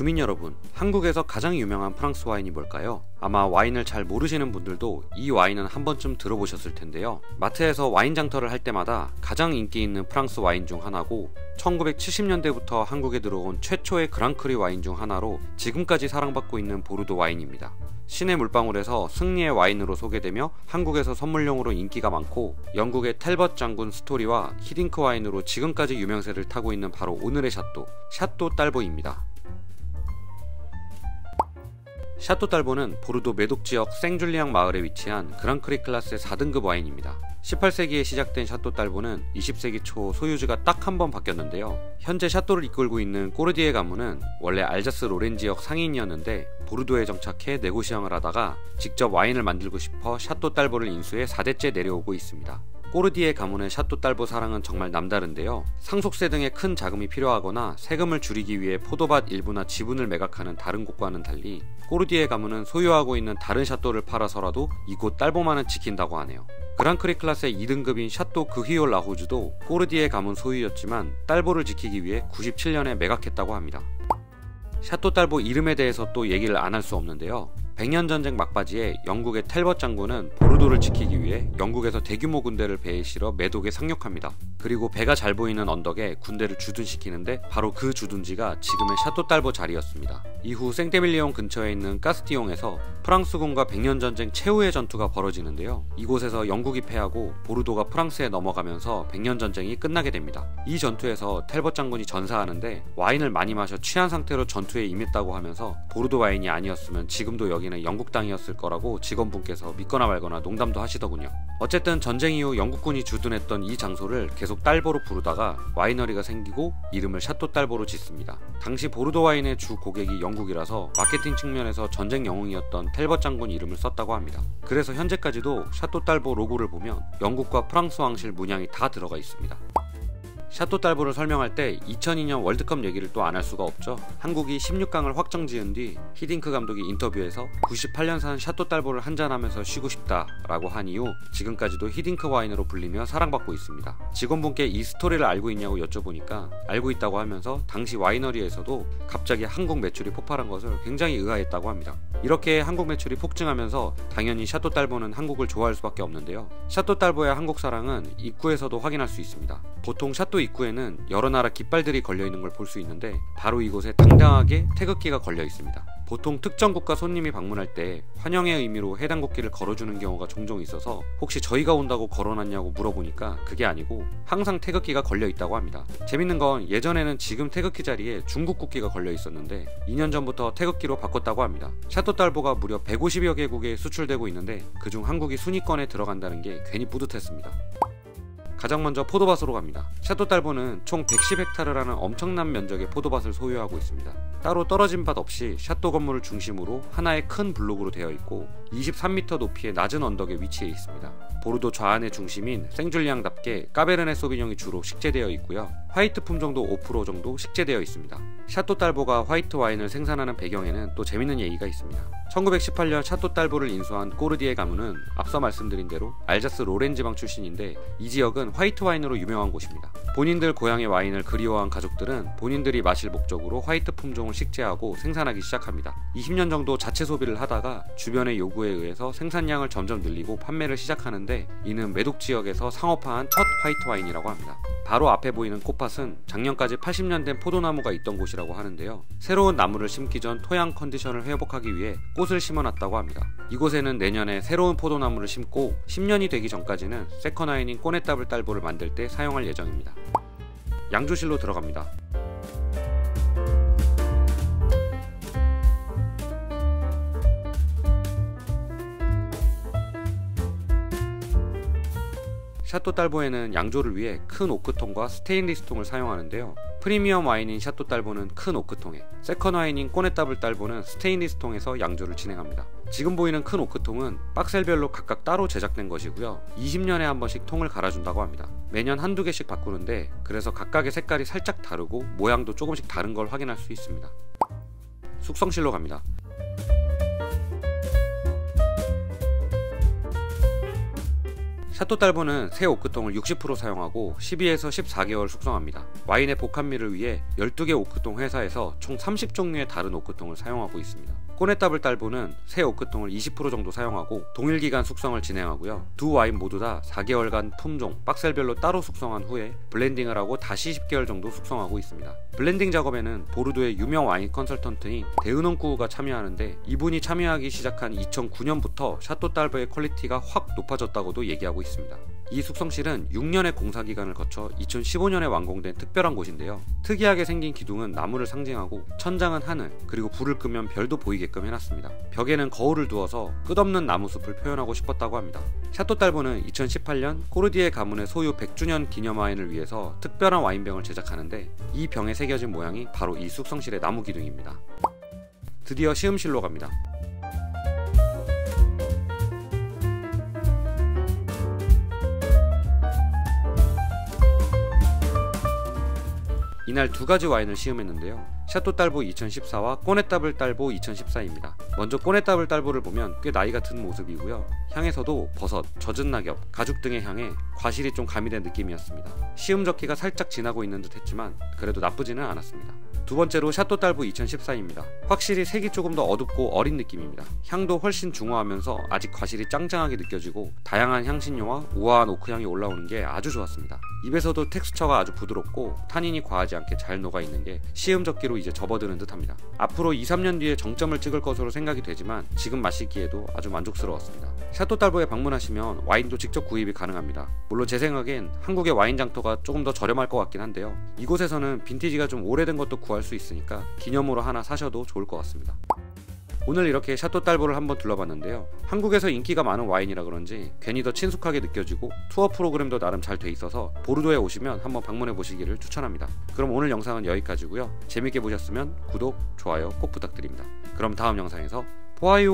주민 여러분, 한국에서 가장 유명한 프랑스 와인이 뭘까요? 아마 와인을 잘 모르시는 분들도 이 와인은 한 번쯤 들어보셨을 텐데요. 마트에서 와인 장터를 할 때마다 가장 인기 있는 프랑스 와인 중 하나고 1970년대부터 한국에 들어온 최초의 그랑크리 와인 중 하나로 지금까지 사랑받고 있는 보르도 와인입니다. 신의 물방울에서 승리의 와인으로 소개되며 한국에서 선물용으로 인기가 많고 영국의 텔벗 장군 스토리와 히딩크 와인으로 지금까지 유명세를 타고 있는 바로 오늘의 샤또 딸보입니다. 샤또 딸보는 보르도 메독 지역 생줄리앙 마을에 위치한 그랑크리 클래스의 4등급 와인입니다. 18세기에 시작된 샤또 딸보는 20세기 초 소유주가 딱 한 번 바뀌었는데요. 현재 샤또를 이끌고 있는 꼬르디에 가문은 원래 알자스 로렌 지역 상인이었는데 보르도에 정착해 네고시앙을 하다가 직접 와인을 만들고 싶어 샤또 딸보를 인수해 4대째 내려오고 있습니다. 꼬르디에 가문의 샤또 딸보 사랑은 정말 남다른데요. 상속세 등의 큰 자금이 필요하거나 세금을 줄이기 위해 포도밭 일부나 지분을 매각하는 다른 곳과는 달리 꼬르디에 가문은 소유하고 있는 다른 샤또를 팔아서라도 이곳 딸보만은 지킨다고 하네요. 그랑크리 클래스의 2등급인 샤또 그휘올 라호주도 꼬르디에 가문 소유였지만 딸보를 지키기 위해 97년에 매각했다고 합니다. 샤또 딸보 이름에 대해서 또 얘기를 안 할 수 없는데요. 백년전쟁 막바지에 영국의 텔벗 장군은 보르도를 지키기 위해 영국에서 대규모 군대를 배에 실어 메독에 상륙합니다. 그리고 배가 잘 보이는 언덕에 군대를 주둔시키는데 바로 그 주둔지가 지금의 샤또 딸보 자리였습니다. 이후 생테밀리옹 근처에 있는 까스티옹에서 프랑스군과 백년전쟁 최후의 전투가 벌어지는데요. 이곳에서 영국이 패하고 보르도가 프랑스에 넘어가면서 백년전쟁이 끝나게 됩니다. 이 전투에서 텔벗 장군이 전사하는데 와인을 많이 마셔 취한 상태로 전투에 임했다고 하면서 보르도 와인이 아니었으면 지금도 여기는 영국 땅이었을 거라고 직원분께서 믿거나 말거나 농담도 하시더군요. 어쨌든 전쟁 이후 영국군이 주둔했던 이 장소를 계속 딸보로 부르다가 와이너리가 생기고 이름을 샤또 딸보로 짓습니다. 당시 보르도 와인의 주 고객이 영국이라서 마케팅 측면에서 전쟁 영웅이었던 텔벗 장군 이름을 썼다고 합니다. 그래서 현재까지도 샤또 딸보 로고를 보면 영국과 프랑스 왕실 문양이 다 들어가 있습니다. 샤또 딸보를 설명할 때 2002년 월드컵 얘기를 또 안 할 수가 없죠. 한국이 16강을 확정 지은 뒤 히딩크 감독이 인터뷰에서 98년산 샤또 딸보를 한잔하면서 쉬고 싶다 라고 한 이후 지금까지도 히딩크 와인으로 불리며 사랑받고 있습니다. 직원분께 이 스토리를 알고 있냐고 여쭤보니까 알고 있다고 하면서 당시 와이너리에서도 갑자기 한국 매출이 폭발한 것을 굉장히 의아했다고 합니다. 이렇게 한국 매출이 폭증하면서 당연히 샤또 딸보는 한국을 좋아할 수밖에 없는데요. 샤또 딸보의 한국 사랑은 입구에서도 확인할 수 있습니다. 보통 샤또 입구에는 여러 나라 깃발들이 걸려있는 걸 볼 수 있는데 바로 이곳에 당당하게 태극기가 걸려 있습니다. 보통 특정 국가 손님이 방문할 때 환영의 의미로 해당 국기를 걸어주는 경우가 종종 있어서 혹시 저희가 온다고 걸어놨냐고 물어보니까 그게 아니고 항상 태극기가 걸려 있다고 합니다. 재밌는 건 예전에는 지금 태극기 자리에 중국 국기가 걸려 있었는데 2년 전부터 태극기로 바꿨다고 합니다. 샤또 딸보가 무려 150여 개국에 수출되고 있는데 그중 한국이 순위권에 들어간다는 게 괜히 뿌듯했습니다. 가장 먼저 포도밭으로 갑니다. 샤또 딸보는 총 110헥타르라는 엄청난 면적의 포도밭을 소유하고 있습니다. 따로 떨어진 밭 없이 샤또 건물을 중심으로 하나의 큰 블록으로 되어 있고 23m 높이의 낮은 언덕에 위치해 있습니다. 보르도 좌안의 중심인 생줄리앙답게 까베르네 소비뇽이 주로 식재되어 있고요. 화이트 품종도 5% 정도 식재되어 있습니다. 샤또 딸보가 화이트 와인을 생산하는 배경에는 또 재밌는 얘기가 있습니다. 1918년 샤또 딸보를 인수한 꼬르디에 가문은 앞서 말씀드린 대로 알자스 로렌 지방 출신인데 이 지역은 화이트 와인으로 유명한 곳입니다. 본인들 고향의 와인을 그리워한 가족들은 본인들이 마실 목적으로 화이트 품종을 식재하고 생산하기 시작합니다. 20년 정도 자체 소비를 하다가 주변의 요구에 의해서 생산량을 점점 늘리고 판매를 시작하는데 이는 메독 지역에서 상업화한 첫 화이트 와인이라고 합니다. 바로 앞에 보이는 꽃밭은 작년까지 80년 된 포도나무가 있던 곳이라고 하는데요. 새로운 나무를 심기 전 토양 컨디션을 회복하기 위해 꽃을 심어놨다고 합니다. 이곳에는 내년에 새로운 포도나무를 심고 10년이 되기 전까지는 세컨와인인 꼬네따블 딸보를 만들 때 사용할 예정입니다. 양조실로 들어갑니다. 샤또 딸보에는 양조를 위해 큰 오크통과 스테인리스 통을 사용하는데요. 프리미엄 와인인 샤또 딸보는 큰 오크통에, 세컨 와인인 꼬네따블 딸보는 스테인리스 통에서 양조를 진행합니다. 지금 보이는 큰 오크통은 박셀별로 각각 따로 제작된 것이고요. 20년에 한 번씩 통을 갈아준다고 합니다. 매년 한두 개씩 바꾸는데 그래서 각각의 색깔이 살짝 다르고 모양도 조금씩 다른 걸 확인할 수 있습니다. 숙성실로 갑니다. 샤또 딸보는 새 오크통을 60% 사용하고 12에서 14개월 숙성합니다. 와인의 복합미를 위해 12개 오크통 회사에서 총 30종류의 다른 오크통을 사용하고 있습니다. 꼬네따블 딸보는 새 오크통을 20% 정도 사용하고 동일 기간 숙성을 진행하고요. 두 와인 모두 다 4개월간 품종, 박셀별로 따로 숙성한 후에 블렌딩을 하고 다시 10개월 정도 숙성하고 있습니다. 블렌딩 작업에는 보르도의 유명 와인 컨설턴트인 데은원쿠우가 참여하는데, 이분이 참여하기 시작한 2009년부터 샤또 딸보의 퀄리티가 확 높아졌다고도 얘기하고 있습니다. 이 숙성실은 6년의 공사 기간을 거쳐 2015년에 완공된 특별한 곳인데요. 특이하게 생긴 기둥은 나무를 상징하고 천장은 하늘, 그리고 불을 끄면 별도 보이게끔 해놨습니다. 벽에는 거울을 두어서 끝없는 나무숲을 표현하고 싶었다고 합니다. 샤또 딸보는 2018년 코르디에 가문의 소유 100주년 기념 와인을 위해서 특별한 와인병을 제작하는데, 이 병에 새겨진 모양이 바로 이 숙성실의 나무 기둥입니다. 드디어 시음실로 갑니다. 이날 두 가지 와인을 시음했는데요. 샤또 딸보 2014와 꼬네따블 딸보 2014입니다. 먼저 꼬네따블 딸보를 보면 꽤 나이가 든 모습이고요. 향에서도 버섯, 젖은 낙엽, 가죽 등의 향에 과실이 좀 가미된 느낌이었습니다. 시음 적기가 살짝 지나고 있는 듯 했지만 그래도 나쁘지는 않았습니다. 두 번째로 샤또 딸보 2014입니다. 확실히 색이 조금 더 어둡고 어린 느낌입니다. 향도 훨씬 중후하면서 아직 과실이 짱짱하게 느껴지고 다양한 향신료와 우아한 오크향이 올라오는 게 아주 좋았습니다. 입에서도 텍스처가 아주 부드럽고 타닌이 과하지 않게 잘 녹아있는 게 시음 적기로 이제 접어드는 듯 합니다. 앞으로 2-3년 뒤에 정점을 찍을 것으로 생각이 되지만 지금 마시기에도 아주 만족스러웠습니다. 샤또 딸보에 방문하시면 와인도 직접 구입이 가능합니다. 물론 제 생각엔 한국의 와인 장터가 조금 더 저렴할 것 같긴 한데요. 이곳에서는 빈티지가 좀 오래된 것도 구할 수 있으니까 기념으로 하나 사셔도 좋을 것 같습니다. 오늘 이렇게 샤또 딸보를 한번 둘러봤는데요. 한국에서 인기가 많은 와인이라 그런지 괜히 더 친숙하게 느껴지고 투어 프로그램도 나름 잘 돼 있어서 보르도에 오시면 한번 방문해 보시기를 추천합니다. 그럼 오늘 영상은 여기까지고요. 재밌게 보셨으면 구독, 좋아요 꼭 부탁드립니다. 그럼 다음 영상에서 보아요.